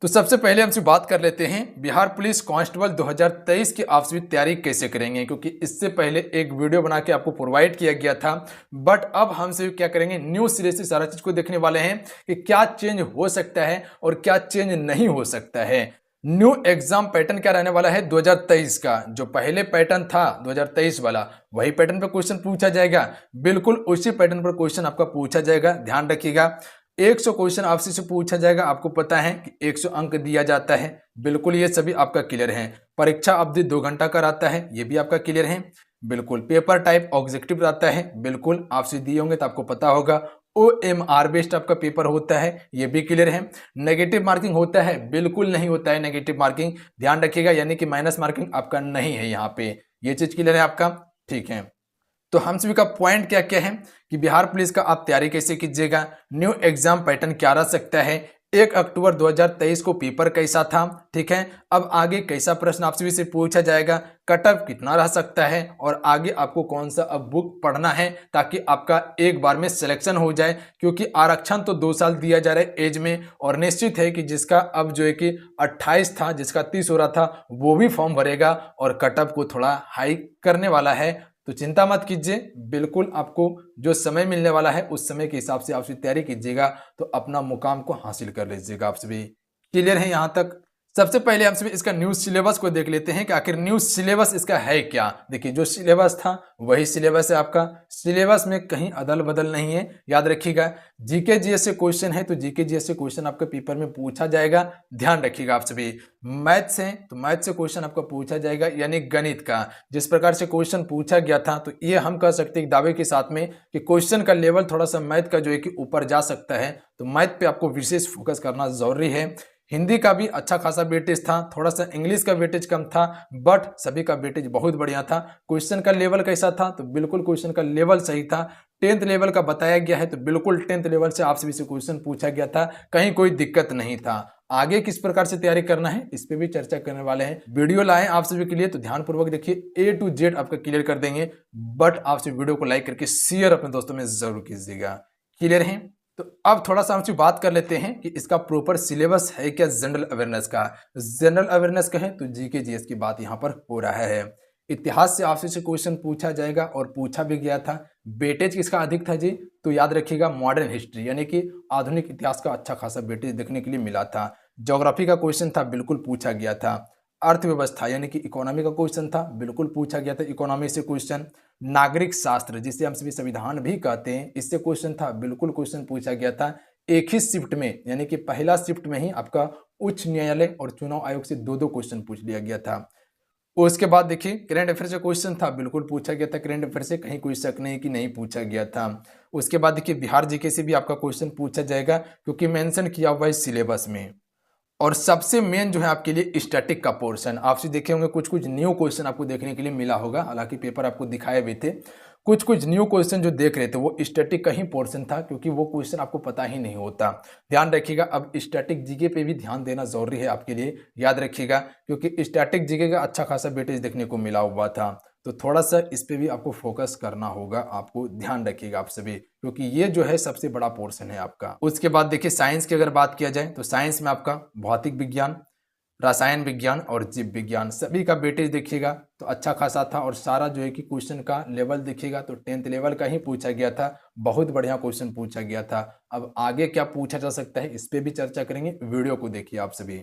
तो सबसे पहले हमसे बात कर लेते हैं बिहार पुलिस कांस्टेबल 2023 की आप सभी तैयारी कैसे करेंगे, क्योंकि इससे पहले एक वीडियो बना के आपको प्रोवाइड किया गया था। बट अब हम सभी क्या करेंगे, न्यू सिरे से सारा चीज को देखने वाले हैं कि क्या चेंज हो सकता है और क्या चेंज नहीं हो सकता है। न्यू एग्जाम पैटर्न क्या रहने वाला है 2023 का। जो पहले पैटर्न था 2023 वाला, वही पैटर्न पर क्वेश्चन पूछा जाएगा। बिल्कुल उसी पैटर्न पर क्वेश्चन आपका पूछा जाएगा, ध्यान रखिएगा। 100 क्वेश्चन आपसे से पूछा जाएगा। आपको पता है कि 100 अंक दिया जाता है, बिल्कुल ये सभी आपका क्लियर है। परीक्षा अवधि 2 घंटा का रहता है, ये भी आपका क्लियर है। बिल्कुल पेपर टाइप ऑब्जेक्टिव रहता है, बिल्कुल आपसे दिए होंगे तो आपको पता होगा। OMR बेस्ड आपका पेपर होता है, ये भी क्लियर है। नेगेटिव मार्किंग होता है, बिल्कुल नहीं होता है नेगेटिव मार्किंग, ध्यान रखिएगा। यानी कि माइनस मार्किंग आपका नहीं है यहाँ पे, ये चीज क्लियर है आपका, ठीक है। तो हम सभी का पॉइंट क्या क्या है कि बिहार पुलिस का आप तैयारी कैसे कीजिएगा, न्यू एग्जाम पैटर्न क्या रह सकता है, 1 अक्टूबर 2023 को पेपर कैसा था, ठीक है। अब आगे कैसा प्रश्न आप सभी से पूछा जाएगा, कट ऑफ कितना रह सकता है और आगे आपको कौन सा अब बुक पढ़ना है ताकि आपका एक बार में सिलेक्शन हो जाए। क्योंकि आरक्षण तो 2 साल दिया जा रहा है एज में, और निश्चित है कि जिसका अब जो है कि 28 था, जिसका 30 हो रहा था, वो भी फॉर्म भरेगा और कट ऑफ को थोड़ा हाई करने वाला है। तो चिंता मत कीजिए, बिल्कुल आपको जो समय मिलने वाला है उस समय के हिसाब से आप तैयारी कीजिएगा तो अपना मुकाम को हासिल कर लीजिएगा। आप सभी क्लियर है यहाँ तक। सबसे पहले हम सभी इसका न्यू सिलेबस को देख लेते हैं कि आखिर न्यू सिलेबस इसका है क्या। देखिए जो सिलेबस था वही सिलेबस है आपका, सिलेबस में कहीं अदल बदल नहीं है, याद रखिएगा। जीके जीएस से क्वेश्चन है तो जीके जीएस से क्वेश्चन आपके पेपर में पूछा जाएगा, ध्यान रखिएगा। आप सभी मैथ्स है तो मैथ से क्वेश्चन आपका पूछा जाएगा, यानी गणित का जिस प्रकार से क्वेश्चन पूछा गया था, तो ये हम कह सकते हैं दावे के साथ में कि क्वेश्चन का लेवल थोड़ा सा मैथ का जो है कि ऊपर जा सकता है। तो मैथ पे आपको विशेष फोकस करना जरूरी है। हिंदी का भी अच्छा खासा वेटेज था, थोड़ा सा इंग्लिश का वेटेज कम था, बट सभी का वेटेज बहुत बढ़िया था। क्वेश्चन का लेवल कैसा था, तो बिल्कुल क्वेश्चन का लेवल सही था। 10th लेवल का बताया गया है तो बिल्कुल 10th लेवल से आप सभी से क्वेश्चन पूछा गया था, कहीं कोई दिक्कत नहीं था। आगे किस प्रकार से तैयारी करना है इस पे भी चर्चा करने वाले हैं। वीडियो लाए आप सभी के लिए तो ध्यान पूर्वक देखिए, A to Z आपका क्लियर कर देंगे। बट आप सभी वीडियो को लाइक करके शेयर अपने दोस्तों में जरूर कीजिएगा। क्लियर है। तो अब थोड़ा सा हम बात कर लेते हैं कि इसका प्रॉपर सिलेबस है क्या जनरल अवेयरनेस का। जनरल अवेयरनेस कहें तो जीके जीएस की बात यहाँ पर हो रहा है। इतिहास से आपसे से क्वेश्चन पूछा जाएगा और पूछा भी गया था। वेटेज किसका अधिक था जी, तो याद रखिएगा मॉडर्न हिस्ट्री यानी कि आधुनिक इतिहास का अच्छा खासा वेटेज देखने के लिए मिला था। ज्योग्राफी का क्वेश्चन था, बिल्कुल पूछा गया था। अर्थव्यवस्था यानी कि इकोनॉमी का क्वेश्चन था, बिल्कुल पूछा गया था इकोनॉमी से क्वेश्चन। नागरिक शास्त्र जिसे हम सभी संविधान भी कहते हैं, इससे क्वेश्चन था, बिल्कुल क्वेश्चन पूछा गया था। एक ही शिफ्ट में यानी कि पहला शिफ्ट में ही आपका उच्च न्यायालय और चुनाव आयोग से 2-2 क्वेश्चन पूछ लिया गया था। उसके बाद देखिए करंट अफेयर से क्वेश्चन था, बिल्कुल पूछा गया था करंट अफेयर से, कहीं कोई शक नहीं कि नहीं पूछा गया था। उसके बाद देखिए बिहार जीके से भी आपका क्वेश्चन पूछा जाएगा क्योंकि मेंशन किया हुआ है सिलेबस में। और सबसे मेन जो है आपके लिए स्टैटिक का पोर्शन, आपसे देखे होंगे कुछ कुछ न्यू क्वेश्चन आपको देखने के लिए मिला होगा, हालांकि पेपर आपको दिखाए भी थे। कुछ कुछ न्यू क्वेश्चन जो देख रहे थे वो स्टैटिक का ही पोर्शन था, क्योंकि वो क्वेश्चन आपको पता ही नहीं होता। ध्यान रखिएगा, अब स्टैटिक जीके पे भी ध्यान देना जरूरी है आपके लिए, याद रखिएगा, क्योंकि स्टैटिक जीके का अच्छा खासा वेटेज देखने को मिला हुआ था। तो थोड़ा सा इस पे भी आपको फोकस करना होगा, आपको ध्यान रखिएगा आप सभी, क्योंकि ये जो है सबसे बड़ा पोर्शन है आपका। उसके बाद देखिए साइंस की अगर बात किया जाए तो साइंस में आपका भौतिक विज्ञान, रसायन विज्ञान और जीव विज्ञान सभी का वेटेज देखिएगा तो अच्छा खासा था। और सारा जो है कि क्वेश्चन का लेवल देखिएगा तो 10th लेवल का ही पूछा गया था, बहुत बढ़िया क्वेश्चन पूछा गया था। अब आगे क्या पूछा जा सकता है इस पे भी चर्चा करेंगे, वीडियो को देखिए आप सभी।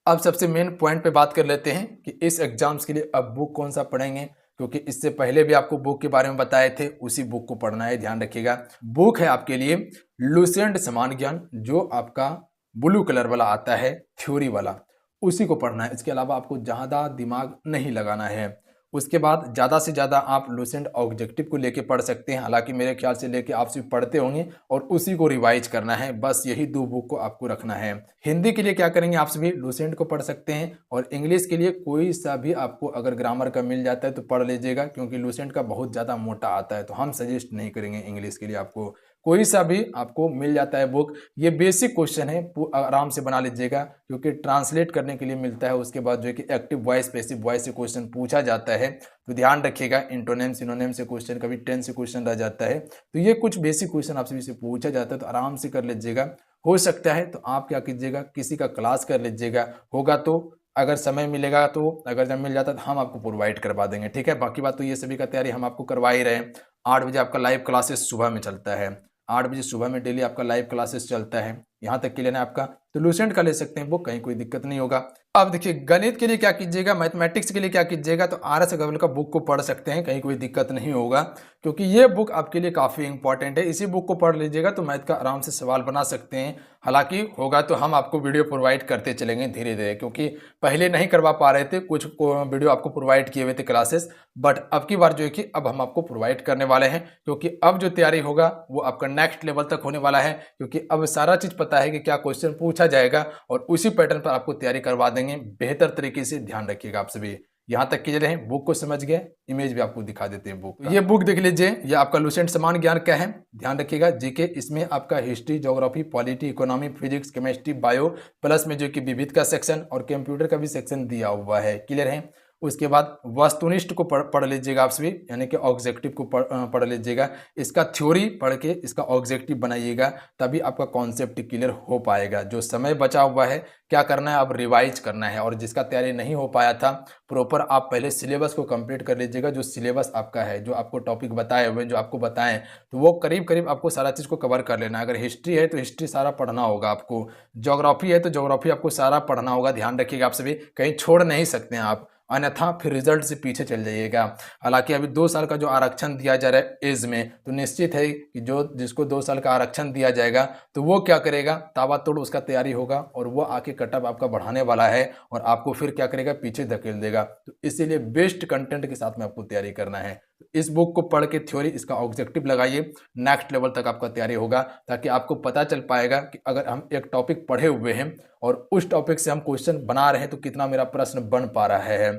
अब सबसे मेन पॉइंट पे बात कर लेते हैं कि इस एग्जाम्स के लिए अब बुक कौन सा पढ़ेंगे, क्योंकि इससे पहले भी आपको बुक के बारे में बताए थे, उसी बुक को पढ़ना है, ध्यान रखिएगा। बुक है आपके लिए लुसेंट समान ज्ञान, जो आपका ब्लू कलर वाला आता है थ्योरी वाला, उसी को पढ़ना है। इसके अलावा आपको ज़्यादा दिमाग नहीं लगाना है। उसके बाद ज़्यादा से ज़्यादा आप लुसेंट ऑब्जेक्टिव को लेके पढ़ सकते हैं, हालांकि मेरे ख्याल से लेके आप सिर्फ पढ़ते होंगे और उसी को रिवाइज करना है, बस यही 2 बुक को आपको रखना है। हिंदी के लिए क्या करेंगे, आप सभी लुसेंट को पढ़ सकते हैं, और इंग्लिश के लिए कोई सा भी आपको अगर ग्रामर का मिल जाता है तो पढ़ लीजिएगा, क्योंकि लुसेंट का बहुत ज़्यादा मोटा आता है, तो हम सजेस्ट नहीं करेंगे इंग्लिश के लिए। आपको कोई सा भी आपको मिल जाता है बुक, ये बेसिक क्वेश्चन है, आराम से बना लीजिएगा, क्योंकि ट्रांसलेट करने के लिए मिलता है। उसके बाद जो है कि एक्टिव वॉइस पैसिव वॉइस से क्वेश्चन पूछा जाता है, तो ध्यान रखिएगा। इंटोनेम सिनोनेम से क्वेश्चन, कभी टेंस से क्वेश्चन रह जाता है, तो ये कुछ बेसिक क्वेश्चन आपसे से पूछा जाता है, तो आराम से कर लीजिएगा। हो सकता है तो आप क्या कीजिएगा, किसी का क्लास कर लीजिएगा, होगा तो अगर समय मिलेगा तो, अगर जब मिल जाता तो हम आपको प्रोवाइड करवा देंगे, ठीक है। बाकी बात तो ये सभी का तैयारी हम आपको करवा ही रहे हैं। 8 बजे आपका लाइव क्लासेस सुबह में चलता है, 8 बजे सुबह में डेली आपका लाइव क्लासेस चलता है। यहाँ तक के लेना आपका तो लूसेंट का ले सकते हैं, वो कहीं कोई दिक्कत नहीं होगा। अब देखिए गणित के लिए क्या कीजिएगा, मैथमेटिक्स के लिए क्या कीजिएगा, तो RS अग्रवाल का बुक को पढ़ सकते हैं, कहीं कोई दिक्कत नहीं होगा, क्योंकि ये बुक आपके लिए काफ़ी इंपॉर्टेंट है। इसी बुक को पढ़ लीजिएगा तो मैथ का आराम से सवाल बना सकते हैं। हालांकि होगा तो हम आपको वीडियो प्रोवाइड करते चलेंगे धीरे धीरे, क्योंकि पहले नहीं करवा पा रहे थे, कुछ वीडियो आपको प्रोवाइड किए हुए थे क्लासेस, बट अब की बार जो है कि अब हम आपको प्रोवाइड करने वाले हैं, क्योंकि अब जो तैयारी होगा वो आपका नेक्स्ट लेवल तक होने वाला है, क्योंकि अब सारा चीज़ पता है कि क्या क्वेश्चन पूछा जाएगा और उसी पैटर्न पर आपको तैयारी करवा देंगे बेहतर तरीके से। ध्यान रखिएगा आप सभी। यहाँ तक कि रहे बुक को समझ गए, इमेज भी आपको दिखा देते हैं बुक। ये बुक देख लीजिए, ये आपका लूसेंट समान ज्ञान क्या है, ध्यान रखिएगा जीके। इसमें आपका history, geography, polity, economy, physics, chemistry, bio, plus में जो कि विविध का सेक्शन और कंप्यूटर का भी सेक्शन दिया हुआ है। क्लियर है। उसके बाद वस्तुनिष्ठ को पढ़ लीजिएगा आप सभी, यानी कि ऑब्जेक्टिव को पढ़ लीजिएगा। इसका थ्योरी पढ़ के इसका ऑब्जेक्टिव बनाइएगा, तभी आपका कॉन्सेप्ट क्लियर हो पाएगा। जो समय बचा हुआ है क्या करना है, अब रिवाइज करना है, और जिसका तैयारी नहीं हो पाया था प्रॉपर, आप पहले सिलेबस को कंप्लीट कर लीजिएगा। जो सिलेबस आपका है, जो आपको टॉपिक बताए हुए, जो आपको बताएं, तो वो करीब करीब आपको सारा चीज़ को कवर कर लेना है। अगर हिस्ट्री है तो हिस्ट्री सारा पढ़ना होगा आपको, ज्योग्राफी है तो ज्योग्राफी आपको सारा पढ़ना होगा। ध्यान रखिएगा आप सभी, कहीं छोड़ नहीं सकते हैं आप, अन्यथा फिर रिजल्ट से पीछे चल जाइएगा। हालांकि अभी 2 साल का जो आरक्षण दिया जा रहा है एज में, तो निश्चित है कि जो जिसको 2 साल का आरक्षण दिया जाएगा तो वो क्या करेगा, ताबड़तोड़ उसका तैयारी होगा और वो आके कटअप आपका बढ़ाने वाला है और आपको फिर क्या करेगा, पीछे धकेल देगा। तो इसीलिए बेस्ट कंटेंट के साथ में आपको तैयारी करना है। इस बुक को पढ़ के थ्योरी, इसका ऑब्जेक्टिव लगाइए, नेक्स्ट लेवल तक आपका तैयारी होगा, ताकि आपको पता चल पाएगा कि अगर हम एक टॉपिक पढ़े हुए हैं और उस टॉपिक से हम क्वेश्चन बना रहे हैं तो कितना मेरा प्रश्न बन पा रहा है,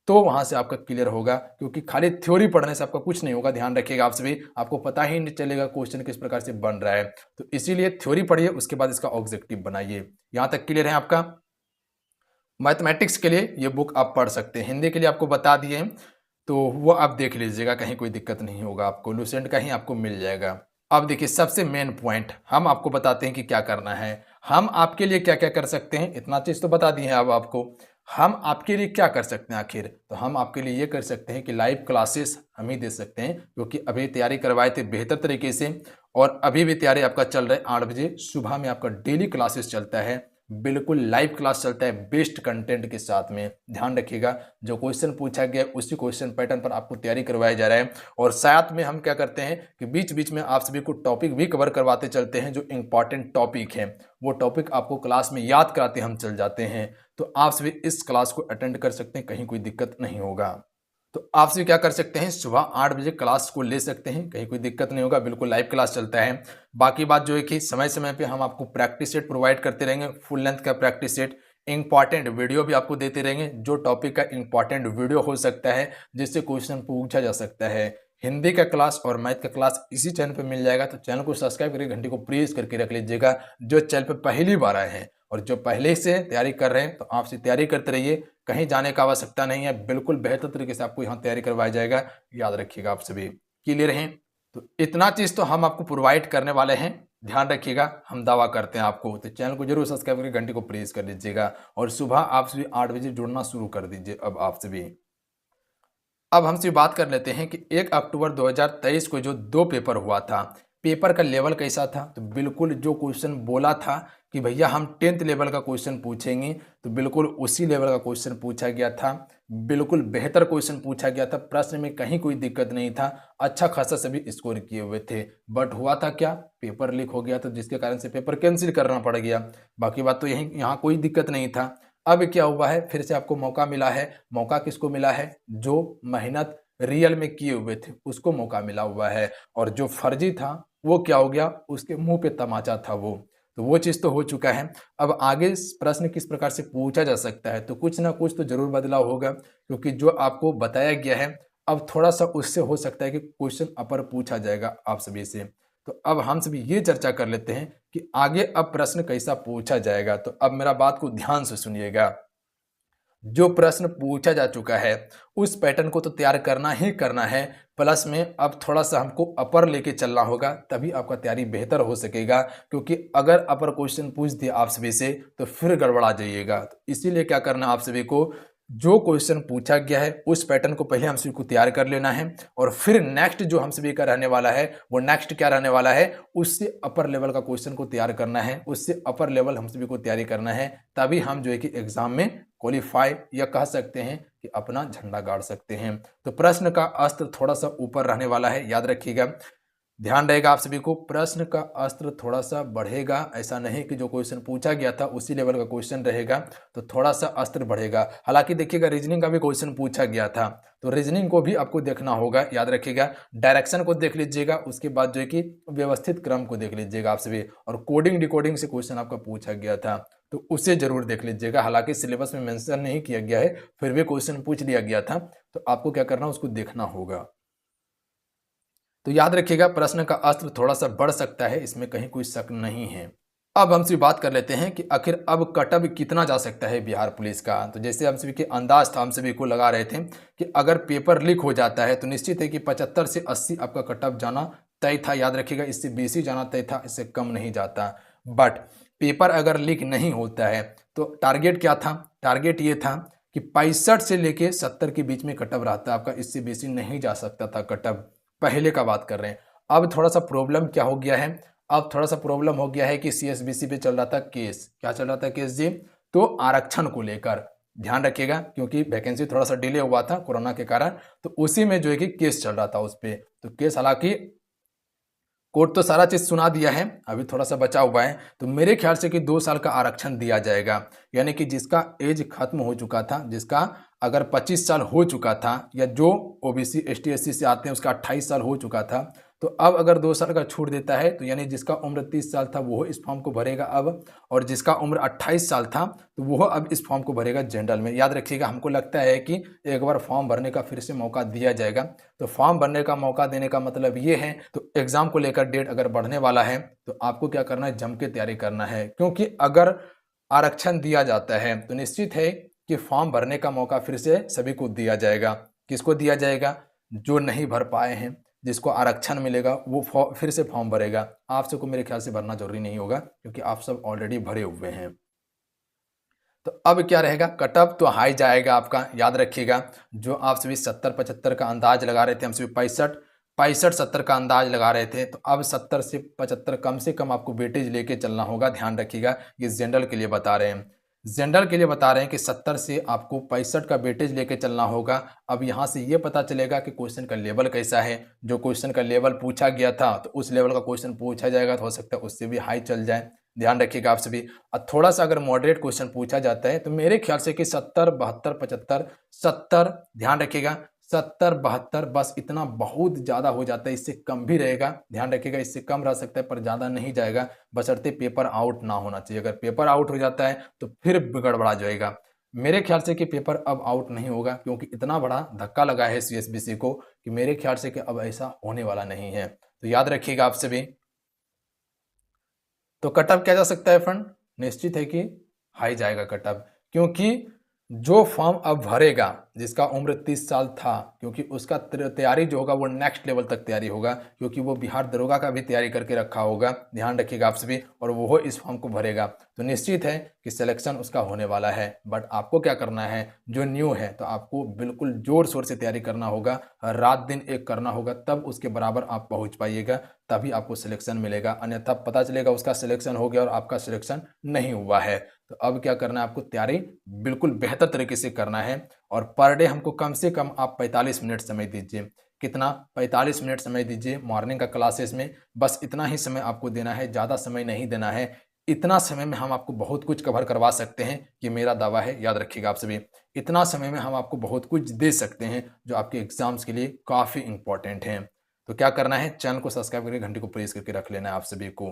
तो वहां से आपका क्लियर होगा। क्योंकि खाली थ्योरी पढ़ने से आपका कुछ नहीं होगा। ध्यान रखिएगा आप सभी, आपको पता ही नहीं चलेगा क्वेश्चन किस प्रकार से बन रहा है। तो इसीलिए थ्योरी पढ़िए, उसके बाद इसका ऑब्जेक्टिव बनाइए। यहां तक क्लियर है आपका। मैथमेटिक्स के लिए ये बुक आप पढ़ सकते हैं, हिंदी के लिए आपको बता दिए, तो वो आप देख लीजिएगा, कहीं कोई दिक्कत नहीं होगा आपको, लूसेंट का ही आपको मिल जाएगा। अब देखिए सबसे मेन पॉइंट हम आपको बताते हैं कि क्या करना है, हम आपके लिए क्या क्या कर सकते हैं। इतना चीज़ तो बता दी है अब आपको, हम आपके लिए क्या कर सकते हैं आखिर, तो हम आपके लिए ये कर सकते हैं कि लाइव क्लासेस हम ही दे सकते हैं, क्योंकि अभी तैयारी करवाए थे बेहतर तरीके से, और अभी भी तैयारी आपका चल रहा है। 8 बजे सुबह में आपका डेली क्लासेस चलता है, बिल्कुल लाइव क्लास चलता है बेस्ट कंटेंट के साथ में। ध्यान रखिएगा, जो क्वेश्चन पूछा गया उसी क्वेश्चन पैटर्न पर आपको तैयारी करवाया जा रहा है, और साथ में हम क्या करते हैं कि बीच बीच में आप सभी को टॉपिक भी कवर करवाते चलते हैं। जो इंपॉर्टेंट टॉपिक है वो टॉपिक आपको क्लास में याद कराते हम चल जाते हैं। तो आप सभी इस क्लास को अटेंड कर सकते हैं, कहीं कोई दिक्कत नहीं होगा। तो आप सभी क्या कर सकते हैं, सुबह 8 बजे क्लास को ले सकते हैं, कहीं कोई दिक्कत नहीं होगा, बिल्कुल लाइव क्लास चलता है। बाकी बात जो है कि समय समय पे हम आपको प्रैक्टिस सेट प्रोवाइड करते रहेंगे, फुल लेंथ का प्रैक्टिस सेट, इंपॉर्टेंट वीडियो भी आपको देते रहेंगे, जो टॉपिक का इंपॉर्टेंट वीडियो हो सकता है जिससे क्वेश्चन पूछा जा सकता है। हिंदी का क्लास और मैथ का क्लास इसी चैनल पर मिल जाएगा, तो चैनल को सब्सक्राइब करके घंटी को प्रेस करके रख लीजिएगा। जो चैनल पर पहली बार आए हैं और जो पहले से तैयारी कर रहे हैं, तो आपसे तैयारी करते रहिए, कहीं जाने का आवश्यकता नहीं है, बिल्कुल बेहतर तरीके से आपको यहाँ तैयारी करवाया जाएगा। याद रखिएगा आप सभी, क्लियर हैं। तो इतना चीज़ तो हम आपको प्रोवाइड करने वाले हैं, ध्यान रखिएगा, हम दावा करते हैं आपको। तो चैनल को जरूर सब्सक्राइब करके घंटी को प्रेस कर लीजिएगा, और सुबह आप सभी 8 बजे जुड़ना शुरू कर दीजिए। अब हमसे बात कर लेते हैं कि 1 अक्टूबर 2023 को जो 2 पेपर हुआ था, पेपर का लेवल कैसा था। तो बिल्कुल जो क्वेश्चन बोला था कि भैया हम 10th लेवल का क्वेश्चन पूछेंगे, तो बिल्कुल उसी लेवल का क्वेश्चन पूछा गया था, बिल्कुल बेहतर क्वेश्चन पूछा गया था, प्रश्न में कहीं कोई दिक्कत नहीं था, अच्छा खासा सभी स्कोर किए हुए थे। बट हुआ था क्या, पेपर लीक हो गया था, जिसके कारण से पेपर कैंसिल करना पड़ गया। बाकी बात तो यही, यहाँ कोई दिक्कत नहीं था। अब क्या हुआ है, फिर से आपको मौका मिला है। मौका किसको मिला है, जो मेहनत रियल में किए हुए थे उसको मौका मिला हुआ है, और जो फर्जी था वो क्या हो गया, उसके मुंह पे तमाचा था वो। तो वो चीज़ तो हो चुका है। अब आगे प्रश्न किस प्रकार से पूछा जा सकता है, तो कुछ ना कुछ तो जरूर बदलाव होगा, क्योंकि जो आपको बताया गया है अब थोड़ा सा उससे हो सकता है कि क्वेश्चन अपर पूछा जाएगा आप सभी से। तो अब हम सभी ये चर्चा कर लेते हैं कि आगे अब प्रश्न कैसा पूछा जाएगा। तो अब मेरा बात को ध्यान से सुनिएगा। जो प्रश्न पूछा जा चुका है उस पैटर्न को तो तैयार करना ही करना है, प्लस में अब थोड़ा सा हमको अपर लेके चलना होगा, तभी आपका तैयारी बेहतर हो सकेगा। क्योंकि अगर अपर क्वेश्चन पूछ दिया आप सभी से तो फिर गड़बड़ा जाइएगा। तो इसीलिए क्या करना आप सभी को, जो क्वेश्चन पूछा गया है उस पैटर्न को पहले हम सभी को तैयार कर लेना है, और फिर नेक्स्ट जो हम सभी का रहने वाला है वो नेक्स्ट क्या रहने वाला है, उससे अपर लेवल का क्वेश्चन को तैयार करना है, उससे अपर लेवल हम सभी को तैयारी करना है। तभी हम जो है कि एग्जाम में क्वालिफाई या कह सकते हैं कि अपना झंडा गाड़ सकते हैं। तो प्रश्न का अस्त्र थोड़ा सा ऊपर रहने वाला है, याद रखिएगा। ध्यान रहेगा आप सभी को, प्रश्न का अस्त्र थोड़ा सा बढ़ेगा, ऐसा नहीं कि जो क्वेश्चन पूछा गया था उसी लेवल का क्वेश्चन रहेगा, तो थोड़ा सा अस्त्र बढ़ेगा। हालांकि देखिएगा रीजनिंग का भी क्वेश्चन पूछा गया था, तो रीजनिंग को भी आपको देखना होगा, याद रखिएगा। डायरेक्शन को देख लीजिएगा, उसके बाद जो है कि व्यवस्थित क्रम को देख लीजिएगा आप सभी, और कोडिंग डिकोडिंग से क्वेश्चन आपका पूछा गया था तो उसे जरूर देख लीजिएगा। हालांकि सिलेबस में मेंशन नहीं किया गया है, फिर भी क्वेश्चन पूछ लिया गया था, तो आपको क्या करना उसको देखना होगा। तो याद रखिएगा, प्रश्न का अस्त्र थोड़ा सा बढ़ सकता है, इसमें कहीं कोई शक नहीं है। अब हम सभी बात कर लेते हैं कि आखिर अब कटअप कितना जा सकता है बिहार पुलिस का। तो जैसे हम सभी के अंदाज था, हम सभी को लगा रहे थे कि अगर पेपर लीक हो जाता है तो निश्चित है कि 75 से 80 आपका कटअप जाना तय था। याद रखिएगा, इससे बेसी जाना तय था, इससे कम नहीं जाता। बट पेपर अगर लीक नहीं होता है तो टारगेट क्या था, टारगेट ये था कि 65 से लेके 70 के बीच में कटअप रहता है आपका, इससे बेसी नहीं जा सकता था कटअप। पहले का बात कर रहे हैं। अब थोड़ा सा प्रॉब्लम क्या हो गया है, अब थोड़ा सा प्रॉब्लम हो गया है कि सीएसबीसी पे चल रहा था केस। क्या चल रहा था केस जी, तो आरक्षण को लेकर ध्यान रखिएगा, क्योंकि वैकेंसी थोड़ा सा डिले हुआ था कोरोना के कारण, तो उसी में जो है कि केस चल रहा था उस पर। तो केस हालांकि कोर्ट तो सारा चीज सुना दिया है, अभी थोड़ा सा बचा हुआ है। तो मेरे ख्याल से कि 2 साल का आरक्षण दिया जाएगा, यानी कि जिसका एज खत्म हो चुका था, जिसका अगर 25 साल हो चुका था, या जो ओबीसी एसटी एससी से आते हैं उसका 28 साल हो चुका था, तो अब अगर 2 साल का छूट देता है तो यानी जिसका उम्र 30 साल था वो इस फॉर्म को भरेगा अब, और जिसका उम्र 28 साल था तो वो अब इस फॉर्म को भरेगा जनरल में। याद रखिएगा, हमको लगता है कि एक बार फॉर्म भरने का फिर से मौका दिया जाएगा। तो फॉर्म भरने का मौका देने का मतलब ये है, तो एग्जाम को लेकर डेट अगर बढ़ने वाला है तो आपको क्या करना है, जम के तैयारी करना है। क्योंकि अगर आरक्षण दिया जाता है तो निश्चित है कि फॉर्म भरने का मौका फिर से सभी को दिया जाएगा। किसको दिया जाएगा, जो नहीं भर पाए हैं, जिसको आरक्षण मिलेगा वो फिर से फॉर्म भरेगा। आप सबको मेरे ख्याल से भरना जरूरी नहीं होगा, क्योंकि आप सब ऑलरेडी भरे हुए हैं। तो अब क्या रहेगा, कटअप तो हाई जाएगा आपका। याद रखिएगा, जो आप सभी 70-75 का अंदाज लगा रहे थे, हम सभी 65-70 का अंदाज लगा रहे थे, तो अब 70 से 75 कम से कम आपको वेटेज लेके चलना होगा। ध्यान रखिएगा, ये जनरल के लिए बता रहे हैं, जनरल के लिए बता रहे हैं कि 70 से आपको 65 का वेटेज लेके चलना होगा। अब यहाँ से ये पता चलेगा कि क्वेश्चन का लेवल कैसा है। जो क्वेश्चन का लेवल पूछा गया था तो उस लेवल का क्वेश्चन पूछा जाएगा, तो हो सकता है उससे भी हाई चल जाए। ध्यान रखिएगा आप सभी। और थोड़ा सा अगर मॉडरेट क्वेश्चन पूछा जाता है तो मेरे ख्याल से कि 70, 72, 75, 70, ध्यान रखिएगा 70, 72, बस इतना बहुत ज़्यादा हो जाता है, इससे कम भी रहेगा। ध्यान रखिएगा, इससे कम रह सकता है पर ज़्यादा नहीं जाएगा, बशर्ते पेपर आउट ना होना चाहिए। अगर पेपर आउट हो जाता है तो फिर गड़बड़ा जाएगा। मेरे ख्याल से कि पेपर अब आउट नहीं होगा, क्योंकि इतना बड़ा धक्का लगा है सीएसबीसी को कि मेरे ख्याल से कि अब ऐसा होने वाला नहीं है। तो याद रखिएगा आप सभी। तो कटअप क्या जा सकता है फ्रेंड, निश्चित है कि हाई जाएगा कटअप, क्योंकि जो फॉर्म अब भरेगा जिसका उम्र 30 साल था, क्योंकि उसका तैयारी जो होगा वो नेक्स्ट लेवल तक तैयारी होगा, क्योंकि वो बिहार दरोगा का भी तैयारी करके रखा होगा। ध्यान रखिएगा आप सभी, और वो इस फॉर्म को भरेगा, तो निश्चित है कि सिलेक्शन उसका होने वाला है। बट आपको क्या करना है, जो न्यू है तो आपको बिल्कुल जोर शोर से तैयारी करना होगा, रात दिन एक करना होगा, तब उसके बराबर आप पहुंच पाइएगा, तभी आपको सिलेक्शन मिलेगा। अन्यथा पता चलेगा उसका सिलेक्शन हो गया और आपका सिलेक्शन नहीं हुआ है। तो अब क्या करना है, आपको तैयारी बिल्कुल बेहतर तरीके से करना है, और पर डे हमको कम से कम आप 45 मिनट समय दीजिए। कितना, 45 मिनट समय दीजिए मॉर्निंग का क्लासेस में। बस इतना ही समय आपको देना है, ज़्यादा समय नहीं देना है। इतना समय में हम आपको बहुत कुछ कवर करवा सकते हैं, ये मेरा दावा है। याद रखिएगा आप सभी, इतना समय में हम आपको बहुत कुछ दे सकते हैं जो आपके एग्जाम्स के लिए काफ़ी इंपॉर्टेंट है। तो क्या करना है, चैनल को सब्सक्राइब करके घंटी को प्रेस करके रख लेना है आप सभी को।